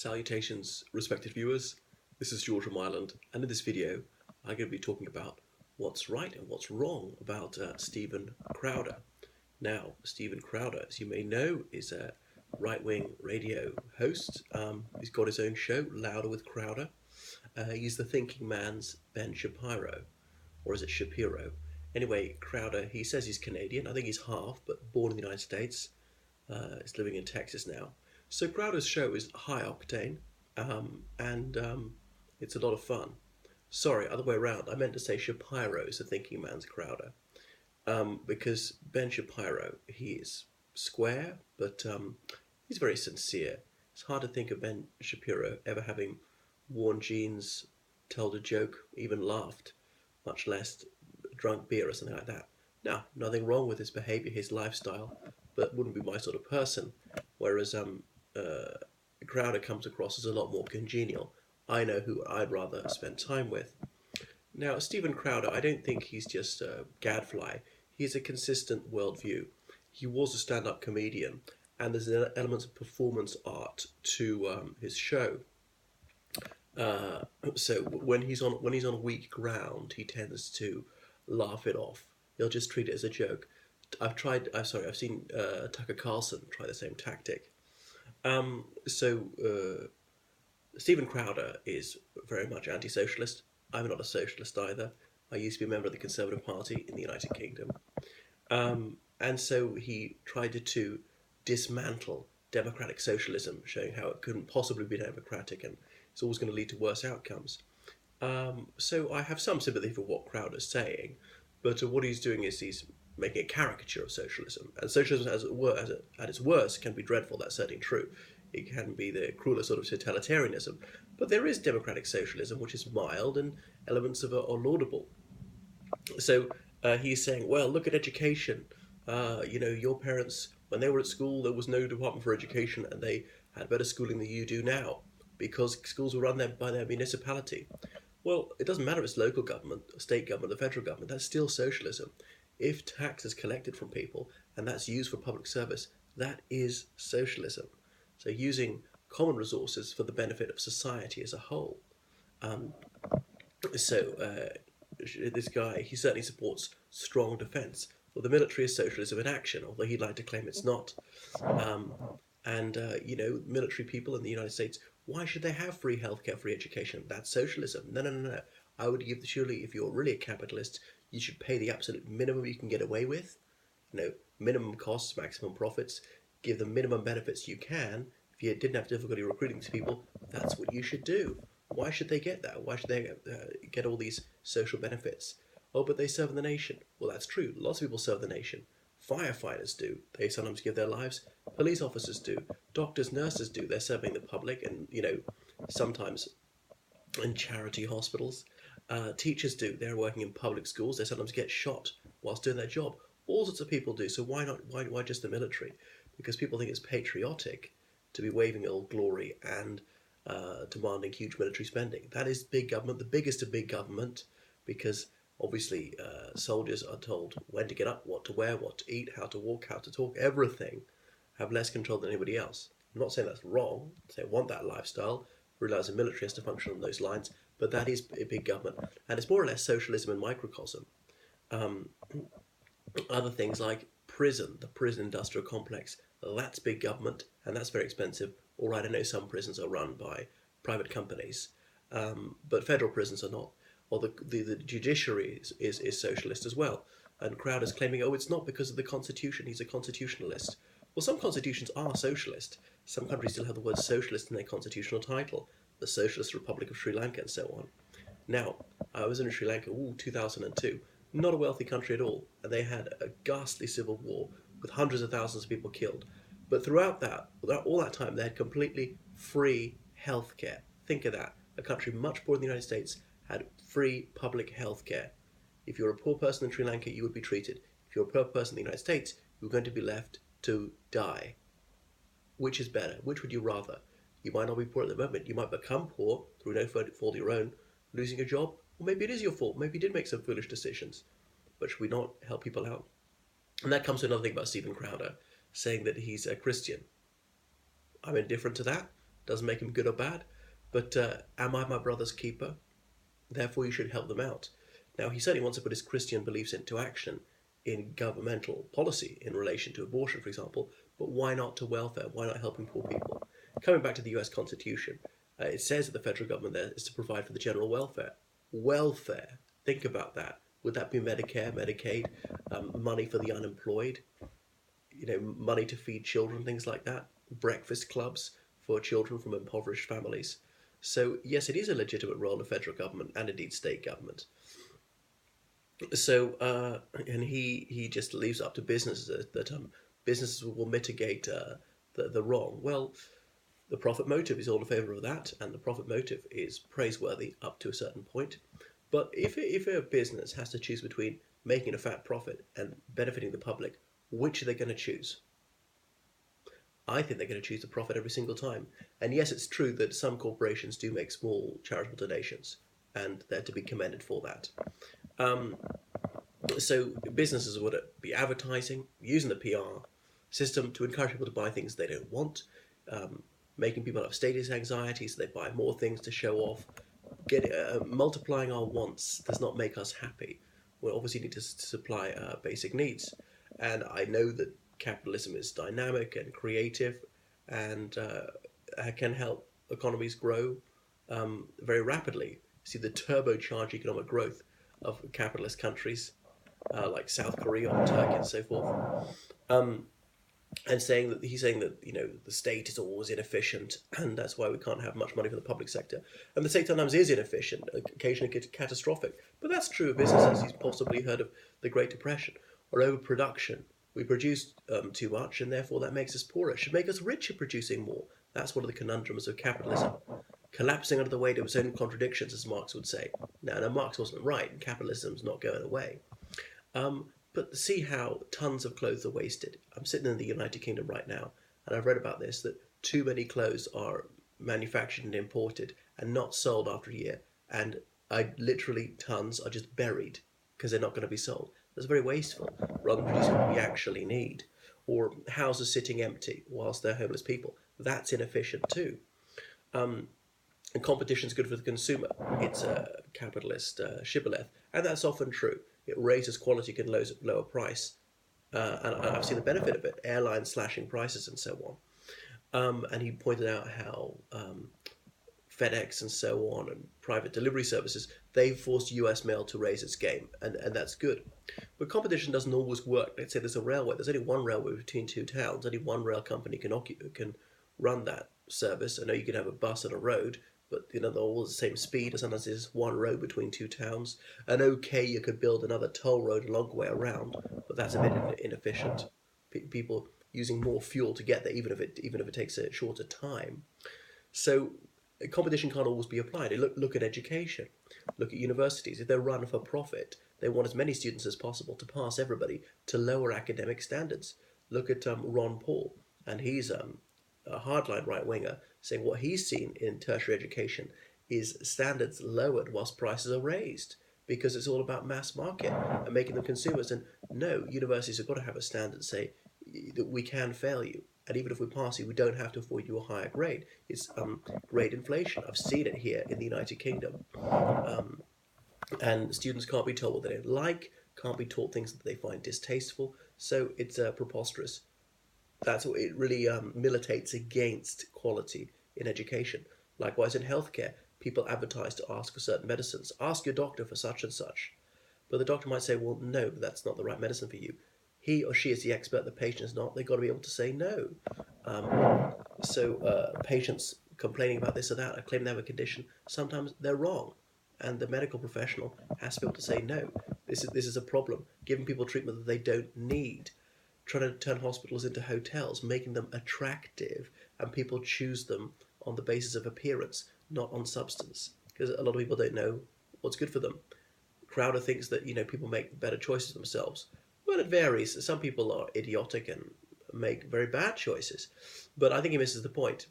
Salutations, respected viewers. This is George from Ireland, and in this video, I'm going to be talking about what's right and what's wrong about Stephen Crowder. Now, Stephen Crowder, as you may know, is a right-wing radio host. He's got his own show, Louder with Crowder. He's the thinking man's Ben Shapiro, or is it Shapiro? Anyway, Crowder, he says he's Canadian. I think he's half, but born in the United States. He's living in Texas now. So Crowder's show is high octane, and it's a lot of fun. Sorry, other way around. I meant to say Shapiro is the thinking man's Crowder, because Ben Shapiro, he is square, but he's very sincere. It's hard to think of Ben Shapiro ever having worn jeans, told a joke, even laughed, much less drunk beer or something like that. Now, nothing wrong with his behaviour, his lifestyle, but wouldn't be my sort of person. Whereas Crowder comes across as a lot more congenial. I know who I'd rather spend time with. Now, Stephen Crowder, I don't think he's just a gadfly. He's a consistent worldview. He was a stand-up comedian, and there's elements of performance art to his show. So when he's on weak ground, he tends to laugh it off. He'll just treat it as a joke. I've seen Tucker Carlson try the same tactic. Stephen Crowder is very much anti-socialist. I'm not a socialist either. I used to be a member of the Conservative Party in the United Kingdom. And so he tried to dismantle democratic socialism, showing how it couldn't possibly be democratic and it's always going to lead to worse outcomes. So I have some sympathy for what Crowder's saying, but what he's doing is he's making a caricature of socialism. And socialism, at its worst, can be dreadful. That's certainly true. It can be the cruelest sort of totalitarianism. But there is democratic socialism, which is mild, and elements of it are laudable. So he's saying, well, look at education. Your parents, when they were at school, there was no department for education, and they had better schooling than you do now, because schools were run by their municipality. Well, it doesn't matter if it's local government, state government, the federal government, that's still socialism. If tax is collected from people and that's used for public service, that is socialism. So using common resources for the benefit of society as a whole. This guy, he certainly supports strong defence. Well, the military is socialism in action, although he'd like to claim it's not. Military people in the United States, why should they have free healthcare, free education? That's socialism. No. I would surely, if you're really a capitalist, you should pay the absolute minimum you can get away with. Minimum costs, maximum profits. Give them minimum benefits you can. If you didn't have difficulty recruiting these people, that's what you should do. Why should they get that? Why should they get all these social benefits? Oh, but they serve the nation. Well, that's true. Lots of people serve the nation. Firefighters do. They sometimes give their lives. Police officers do. Doctors, nurses do. They're serving the public and, sometimes in charity hospitals. Teachers do. They're working in public schools. They sometimes get shot whilst doing their job. All sorts of people do. So why not? Why just the military? Because people think it's patriotic to be waving old glory and demanding huge military spending. That is big government, the biggest of big government, because obviously soldiers are told when to get up, what to wear, what to eat, how to walk, how to talk, everything, have less control than anybody else. I'm not saying that's wrong. They want that lifestyle, realize the military has to function on those lines, but that is a big government. And it's more or less socialism in microcosm. Other things like prison, the prison industrial complex, that's big government, and that's very expensive. All right, I know some prisons are run by private companies, but federal prisons are not. Or the judiciary is socialist as well. And Crowder's claiming, it's not because of the Constitution, he's a constitutionalist. Well, some constitutions are socialist. Some countries still have the word socialist in their constitutional title. The Socialist Republic of Sri Lanka and so on. Now, I was in Sri Lanka, 2002. Not a wealthy country at all. And they had a ghastly civil war with hundreds of thousands of people killed. But throughout all that time, they had completely free healthcare. Think of that. A country much poorer than the United States had free public health care. If you're a poor person in Sri Lanka, you would be treated. If you're a poor person in the United States, you're going to be left to die. Which is better? Which would you rather? You might not be poor at the moment. You might become poor through no fault of your own, losing a job. Or maybe it is your fault. Maybe you did make some foolish decisions. But should we not help people out? And that comes to another thing about Stephen Crowder, saying that he's a Christian. I'm indifferent to that. Doesn't make him good or bad, but am I my brother's keeper? Therefore, you should help them out. Now, he certainly wants to put his Christian beliefs into action in governmental policy in relation to abortion, for example, but why not to welfare? Why not helping poor people? Coming back to the US Constitution, it says that the federal government there is to provide for the general welfare. Welfare, think about that. Would that be Medicare, Medicaid, money for the unemployed, money to feed children, things like that, breakfast clubs for children from impoverished families? So yes, it is a legitimate role of federal government and indeed state government. So and he just leaves it up to businesses that businesses will mitigate the wrong. Well, the profit motive is all in favour of that, and the profit motive is praiseworthy up to a certain point. But if a business has to choose between making a fat profit and benefiting the public, which are they going to choose? I think they're going to choose the profit every single time. And yes, it's true that some corporations do make small charitable donations, and they're to be commended for that. So businesses would be advertising, using the PR system to encourage people to buy things they don't want, making people have status anxiety so they buy more things to show off. Multiplying our wants does not make us happy. We obviously need to supply basic needs. And I know that capitalism is dynamic and creative and can help economies grow very rapidly. See the turbocharged economic growth of capitalist countries like South Korea or Turkey and so forth. And he's saying that the state is always inefficient, and that's why we can't have much money for the public sector. And the state sometimes is inefficient, occasionally catastrophic. But that's true of businesses. He's possibly heard of the Great Depression or overproduction. We produce too much, and therefore that makes us poorer. It should make us richer producing more. That's one of the conundrums of capitalism. Collapsing under the weight of its own contradictions, as Marx would say. Now, Marx wasn't right, and capitalism's not going away. But see how tons of clothes are wasted. I'm sitting in the United Kingdom right now, and I've read about this, that too many clothes are manufactured and imported and not sold after a year. And literally tons are just buried because they're not going to be sold. That's very wasteful, rather than producing what we actually need. Or houses sitting empty whilst they're homeless people. That's inefficient too. And competition is good for the consumer. It's a capitalist shibboleth, and that's often true. It raises quality, can lower price, and I've seen the benefit of it. Airlines slashing prices and so on. And he pointed out how FedEx and so on, and private delivery services, they've forced US mail to raise its game, and that's good. But competition doesn't always work. Let's say there's a railway. There's only one railway between two towns. Only one rail company can run that service. I know you can have a bus and a road, but they're all the same speed. Sometimes there's one road between two towns. And okay, you could build another toll road a long way around, but that's a bit inefficient. People using more fuel to get there, even if it takes a shorter time. So competition can't always be applied. Look at education. Look at universities. If they're run for profit, they want as many students as possible to pass everybody to lower academic standards. Look at Ron Paul, and he's a hardline right-winger, saying what he's seen in tertiary education is standards lowered whilst prices are raised, because it's all about mass market and making them consumers. And no, universities have got to have a standard, say that we can fail you, and even if we pass you, we don't have to afford you a higher grade. It's grade inflation. I've seen it here in the United Kingdom. And students can't be told what they don't like, can't be taught things that they find distasteful, so it's preposterous. That's what it really militates against quality in education. Likewise in healthcare, people advertise to ask for certain medicines. Ask your doctor for such and such. But the doctor might say, well, no, that's not the right medicine for you. He or she is the expert, the patient is not. They've got to be able to say no. So patients complaining about this or that, or claiming they have a condition, sometimes they're wrong. And the medical professional has to be able to say no. This is a problem. Giving people treatment that they don't need. Trying to turn hospitals into hotels, making them attractive, and people choose them on the basis of appearance, not on substance, because a lot of people don't know what's good for them. Crowder thinks that people make better choices themselves. Well, it varies. Some people are idiotic and make very bad choices, but I think he misses the point.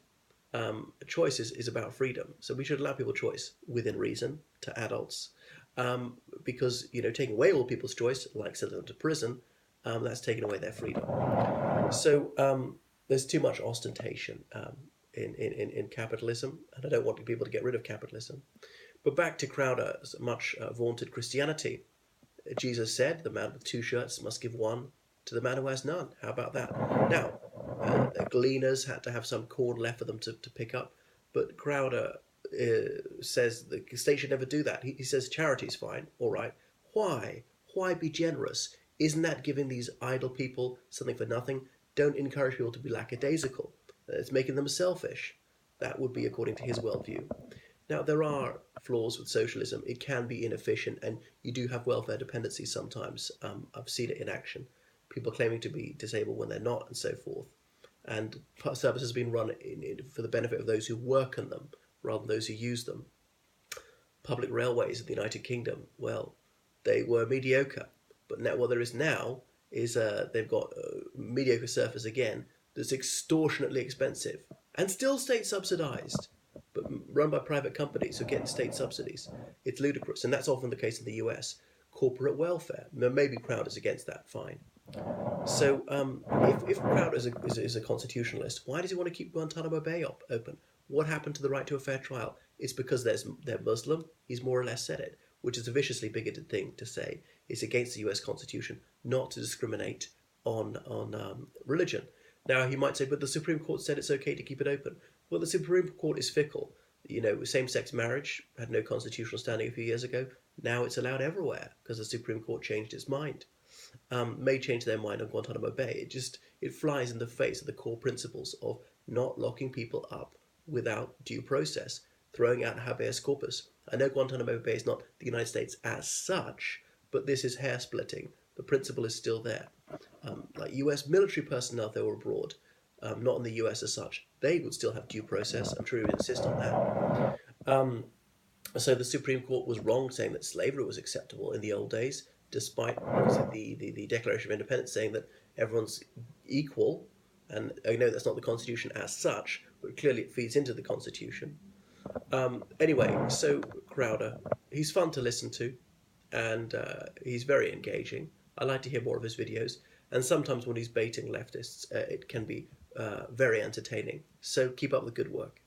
Choice is about freedom, so we should allow people choice within reason to adults, because taking away all people's choice, like sending them to prison, that's taking away their freedom. So there's too much ostentation. in capitalism, and I don't want people to get rid of capitalism. But back to Crowder's much vaunted Christianity. Jesus said, the man with 2 shirts must give one to the man who has none. How about that? Now, gleaners had to have some corn left for them to pick up, but Crowder says the state should never do that. He says charity's fine, all right. Why? Why be generous? Isn't that giving these idle people something for nothing? Don't encourage people to be lackadaisical. It's making them selfish. That would be according to his worldview. Now, there are flaws with socialism. It can be inefficient, and you do have welfare dependencies sometimes. I've seen it in action. People claiming to be disabled when they're not, and so forth. And services have been run for the benefit of those who work on them, rather than those who use them. Public railways in the United Kingdom, well, they were mediocre. But now what there is now is they've got mediocre surface again that's extortionately expensive and still state subsidised, but run by private companies who get state subsidies. It's ludicrous, and that's often the case in the US. Corporate welfare. Maybe Crowder's against that, fine. So if Crowder is a constitutionalist, why does he want to keep Guantanamo Bay open? What happened to the right to a fair trial? It's because they're Muslim. He's more or less said it, which is a viciously bigoted thing to say. It's against the US Constitution not to discriminate on religion. Now, he might say, but the Supreme Court said it's okay to keep it open. Well, the Supreme Court is fickle. You know, same-sex marriage had no constitutional standing a few years ago. Now it's allowed everywhere because the Supreme Court changed its mind. May change their mind on Guantanamo Bay. It flies in the face of the core principles of not locking people up without due process, throwing out habeas corpus. I know Guantanamo Bay is not the United States as such, but this is hair-splitting. The principle is still there. Like US military personnel, if they were abroad, not in the US as such, they would still have due process. I'm sure he would insist on that. So the Supreme Court was wrong saying that slavery was acceptable in the old days, despite the Declaration of Independence saying that everyone's equal. And I know that's not the Constitution as such, but clearly it feeds into the Constitution. Anyway, so Crowder, he's fun to listen to, and he's very engaging. I like to hear more of his videos, and sometimes when he's baiting leftists, it can be very entertaining. So keep up the good work.